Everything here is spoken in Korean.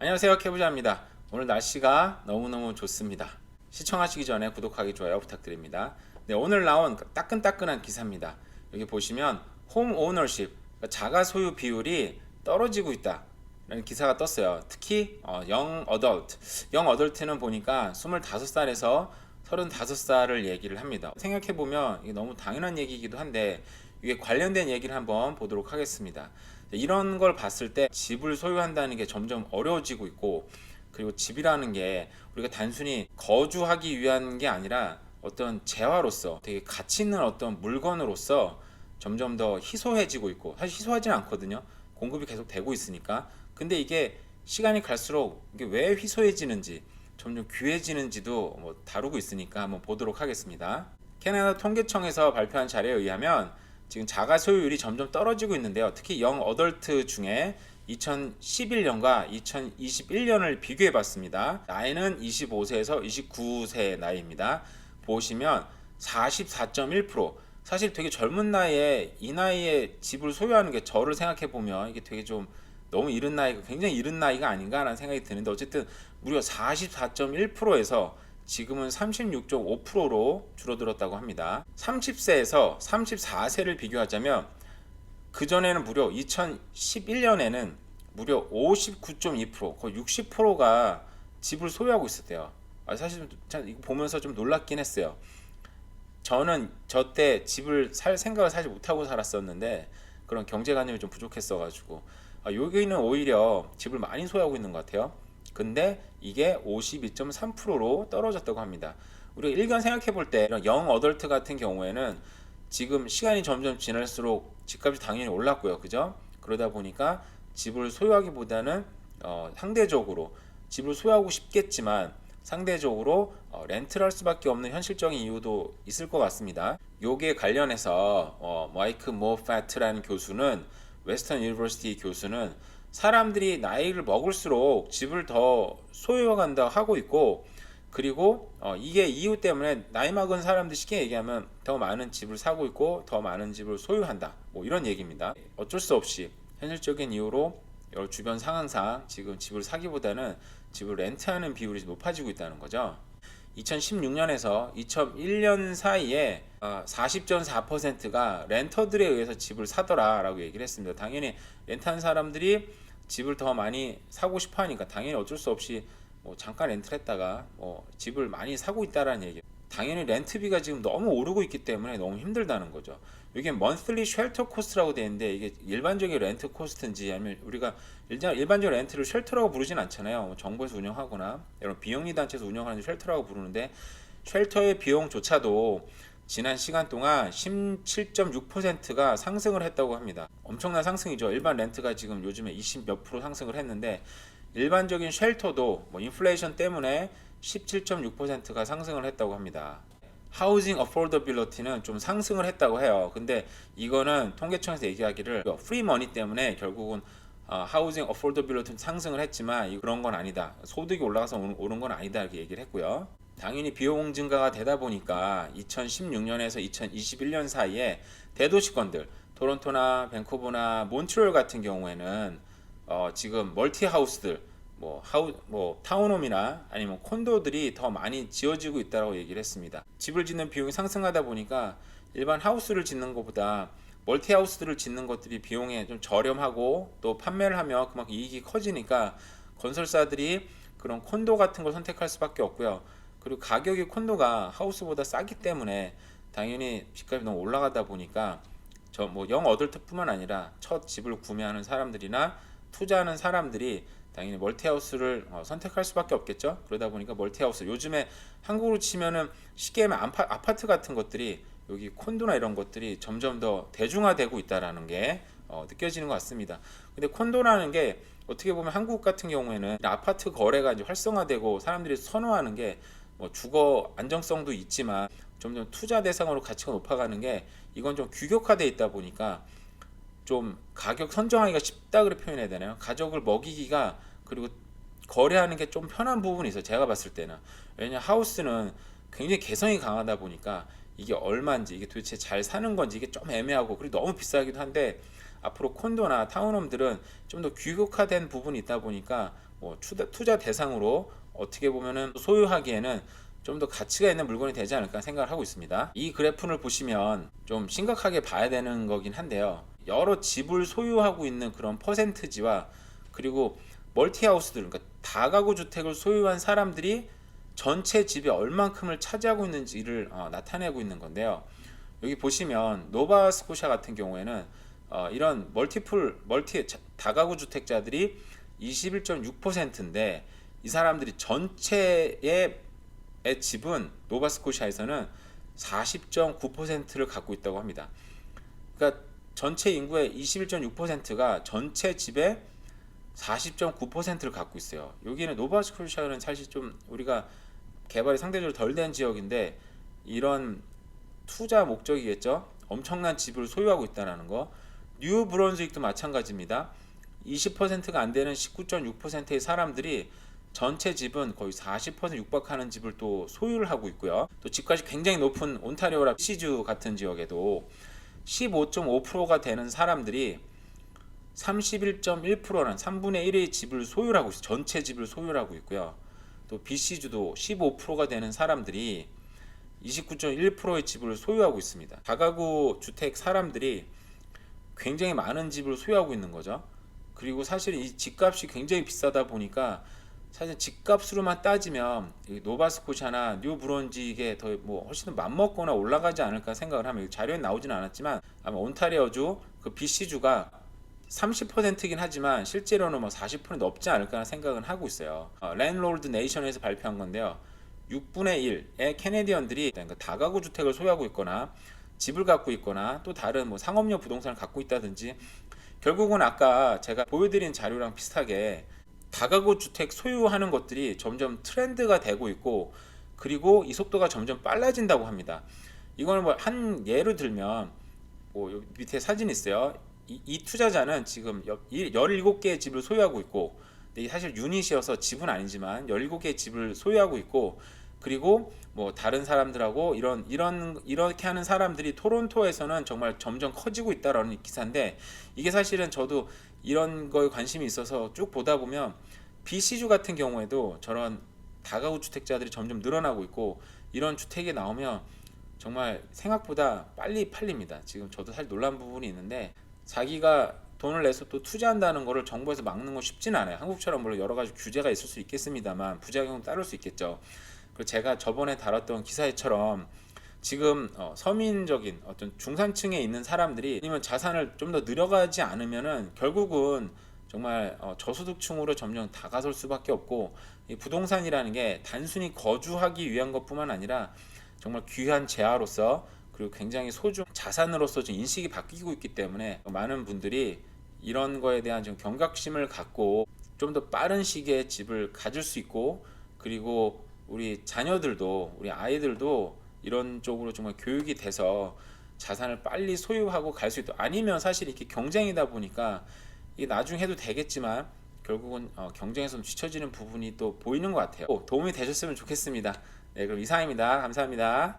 안녕하세요, 캐부자입니다. 오늘 날씨가 너무너무 좋습니다. 시청하시기 전에 구독하기, 좋아요 부탁드립니다. 네, 오늘 나온 따끈따끈한 기사입니다. 여기 보시면 홈 오너십, 자가 소유 비율이 떨어지고 있다 라는 기사가 떴어요. 특히 영 어덜트는 보니까 25살에서 35살을 얘기를 합니다. 생각해보면 이게 너무 당연한 얘기이기도 한데 이게 관련된 얘기를 한번 보도록 하겠습니다. 이런 걸 봤을 때 집을 소유한다는 게 점점 어려워지고 있고, 그리고 집이라는 게 우리가 단순히 거주하기 위한 게 아니라 어떤 재화로서 되게 가치 있는 어떤 물건으로서 점점 더 희소해지고 있고, 사실 희소하지는 않거든요. 공급이 계속 되고 있으니까. 근데 이게 시간이 갈수록 이게 왜 희소해지는지, 점점 귀해지는지도 다루고 있으니까 한번 보도록 하겠습니다. 캐나다 통계청에서 발표한 자료에 의하면 지금 자가 소유율이 점점 떨어지고 있는데요. 특히 영 어덜트 중에 2011년과 2021년을 비교해 봤습니다. 나이는 25세에서 29세 나이입니다. 보시면 44.1%, 사실 되게 젊은 나이에 이 나이에 집을 소유하는 게, 저를 생각해 보면 이게 되게 좀 너무 이른 나이가, 굉장히 이른 나이가 아닌가라는 생각이 드는데, 어쨌든 무려 44.1%에서 지금은 36.5%로 줄어들었다고 합니다. 30세에서 34세를 비교하자면 그전에는 무려 2011년에는 무려 59.2%, 거의 60%가 집을 소유하고 있었대요. 사실 이거 보면서 좀 놀랍긴 했어요. 저는 저 때 집을 살 생각을 사실 못하고 살았었는데, 그런 경제관념이 좀 부족했어가지고 여기는 오히려 집을 많이 소유하고 있는 것 같아요. 근데 이게 52.3%로 떨어졌다고 합니다. 우리가 일견 생각해 볼 때 이런 영 어덜트 같은 경우에는 지금 시간이 점점 지날수록 집값이 당연히 올랐고요. 그죠? 그러다 보니까 집을 소유하기보다는 상대적으로 집을 소유하고 싶겠지만 상대적으로 렌트를 할 수밖에 없는 현실적인 이유도 있을 것 같습니다. 요게 관련해서 마이크 모파트라는 교수는, 웨스턴 유니버시티 교수는 사람들이 나이를 먹을수록 집을 더 소유해간다 하고 있고, 그리고 이게 이유 때문에 나이 먹은 사람들, 쉽게 얘기하면 더 많은 집을 사고 있고 더 많은 집을 소유한다, 뭐 이런 얘기입니다. 어쩔 수 없이 현실적인 이유로 여러 주변 상황상 지금 집을 사기보다는 집을 렌트하는 비율이 높아지고 있다는 거죠. 2016년에서 2001년 사이에 40.4%가 렌터들에 의해서 집을 사더라라고 얘기를 했습니다. 당연히 렌트하는 사람들이 집을 더 많이 사고 싶어 하니까 당연히 어쩔 수 없이 잠깐 렌트를 했다가 집을 많이 사고 있다라는 얘기. 당연히 렌트비가 지금 너무 오르고 있기 때문에 너무 힘들다는 거죠. 이게 monthly shelter cost라고 되어 있는데, 이게 일반적인 렌트 코스트인지 아니면 우리가 일반적인 렌트를 쉘터라고 부르진 않잖아요. 정부에서 운영하거나 이런 비영리 단체에서 운영하는 쉘터라고 부르는데, 쉘터의 비용조차도 지난 시간 동안 17.6%가 상승을 했다고 합니다. 엄청난 상승이죠. 일반 렌트가 지금 요즘에 20 몇 프로 상승을 했는데, 일반적인 쉘터도 인플레이션 때문에 17.6%가 상승을 했다고 합니다. 하우징 어포더빌리티는 좀 상승을 했다고 해요. 근데 이거는 통계청에서 얘기하기를 프리 머니 때문에 결국은 하우징 어포더빌리티는 상승을 했지만 그런 건 아니다, 소득이 올라가서 오른 건 아니다, 이렇게 얘기를 했고요. 당연히 비용 증가가 되다 보니까 2016년에서 2021년 사이에 대도시권들, 토론토나 밴쿠버나 몬트리올 같은 경우에는 지금 멀티 하우스들, 타운홈이나 아니면 콘도들이 더 많이 지어지고 있다고 얘기를 했습니다. 집을 짓는 비용이 상승하다 보니까 일반 하우스를 짓는 것보다 멀티 하우스들을 짓는 것들이 비용에 좀 저렴하고, 또 판매를 하면 그만큼 이익이 커지니까 건설사들이 그런 콘도 같은 걸 선택할 수밖에 없고요. 그리고 가격이 콘도가 하우스보다 싸기 때문에 당연히 집값이 너무 올라가다 보니까 영 어덜트뿐만 아니라 첫 집을 구매하는 사람들이나 투자하는 사람들이 당연히 멀티하우스를 선택할 수밖에 없겠죠. 그러다 보니까 멀티하우스, 요즘에 한국으로 치면은 쉽게 하면 아파트 같은 것들이, 여기 콘도나 이런 것들이 점점 더 대중화되고 있다라는 게 느껴지는 것 같습니다. 근데 콘도라는 게 어떻게 보면 한국 같은 경우에는 아파트 거래가 이제 활성화되고 사람들이 선호하는 게 주거 안정성도 있지만 점점 투자 대상으로 가치가 높아가는 게, 이건 좀 규격화되어 있다 보니까 좀 가격 선정하기가 쉽다 그렇게 표현해야 되나요? 가족을 먹이기가, 그리고 거래하는 게 좀 편한 부분이 있어요, 제가 봤을 때는. 왜냐, 하우스는 굉장히 개성이 강하다 보니까 이게 얼마인지, 이게 도대체 잘 사는 건지 이게 좀 애매하고, 그리고 너무 비싸기도 한데, 앞으로 콘도나 타운홈들은 좀 더 규격화된 부분이 있다 보니까 뭐 투자 대상으로 어떻게 보면은 소유하기에는 좀 더 가치가 있는 물건이 되지 않을까 생각을 하고 있습니다. 이 그래프를 보시면 좀 심각하게 봐야 되는 거긴 한데요. 여러 집을 소유하고 있는 그런 퍼센트지와 그리고 멀티하우스들, 그러니까 다가구 주택을 소유한 사람들이 전체 집의 얼만큼을 차지하고 있는지를 나타내고 있는 건데요. 여기 보시면 노바스코샤 같은 경우에는 이런 멀티 다가구 주택자들이 21.6%인데 이 사람들이 전체의 집은 노바스코샤에서는 40.9%를 갖고 있다고 합니다. 그러니까 전체 인구의 21.6%가 전체 집의 40.9%를 갖고 있어요. 여기는 노바스코샤는 사실 좀 우리가 개발이 상대적으로 덜 된 지역인데 이런 투자 목적이겠죠. 엄청난 집을 소유하고 있다는 거. 뉴 브런즈윅도 마찬가지입니다. 20%가 안 되는 19.6%의 사람들이 전체 집은 거의 40% 육박하는 집을 또 소유를 하고 있고요. 또 집값이 굉장히 높은 온타리오라 시주 같은 지역에도 15.5%가 되는 사람들이 31.1%는 3분의 1의 집을 소유하고 있어요. 전체 집을 소유하고 있고요. 또 BC주도 15%가 되는 사람들이 29.1%의 집을 소유하고 있습니다. 다가구 주택 사람들이 굉장히 많은 집을 소유하고 있는 거죠. 그리고 사실 이 집값이 굉장히 비싸다 보니까 사실 집값으로만 따지면 노바스코샤나 뉴 브론즈윅에 더 뭐 훨씬 더 맞먹거나 올라가지 않을까 생각을 하면 자료에 나오지는 않았지만 아마 온타리오주 그 BC주가 30%긴 하지만 실제로는 뭐 40% 넘지 않을까 생각은 하고 있어요. 랜드로드 네이션에서 발표한 건데요. 6분의 1의 캐네디언들이 그러니까 다가구 주택을 소유하고 있거나 집을 갖고 있거나 또 다른 뭐 상업용 부동산을 갖고 있다든지 결국은 아까 제가 보여드린 자료랑 비슷하게 다가구 주택 소유하는 것들이 점점 트렌드가 되고 있고 그리고 이 속도가 점점 빨라진다고 합니다. 이거는 뭐 한 예로 들면 뭐 밑에 사진 있어요. 이 투자자는 지금 17개의 집을 소유하고 있고 사실 유닛이어서 집은 아니지만 17개의 집을 소유하고 있고 그리고 뭐 다른 사람들하고 이렇게 하는 사람들이 토론토에서는 정말 점점 커지고 있다라는 기사인데 이게 사실은 저도 이런 거에 관심이 있어서 쭉 보다 보면 BC주 같은 경우에도 저런 다가구 주택자들이 점점 늘어나고 있고 이런 주택이 나오면 정말 생각보다 빨리 팔립니다. 지금 저도 사실 놀란 부분이 있는데 자기가 돈을 내서 또 투자한다는 거를 정부에서 막는 건 쉽지는 않아요. 한국처럼 물론 여러 가지 규제가 있을 수 있겠습니다만 부작용은 따를 수 있겠죠. 그리고 제가 저번에 다뤘던 기사에처럼 지금 서민적인 어떤 중산층에 있는 사람들이 아니면 자산을 좀 더 늘어가지 않으면은 결국은 정말 저소득층으로 점점 다가설 수밖에 없고 이 부동산이라는 게 단순히 거주하기 위한 것뿐만 아니라 정말 귀한 재화로서 그리고 굉장히 소중 자산으로서 좀 인식이 바뀌고 있기 때문에 많은 분들이 이런 거에 대한 좀 경각심을 갖고 좀 더 빠른 시기에 집을 가질 수 있고 그리고 우리 자녀들도 우리 아이들도 이런 쪽으로 정말 교육이 돼서 자산을 빨리 소유하고 갈 수 있도록 아니면 사실 이렇게 경쟁이다 보니까 이게 나중에 해도 되겠지만 결국은 경쟁에서 좀 뒤처지는 부분이 또 보이는 것 같아요. 도움이 되셨으면 좋겠습니다. 네, 그럼 이상입니다. 감사합니다.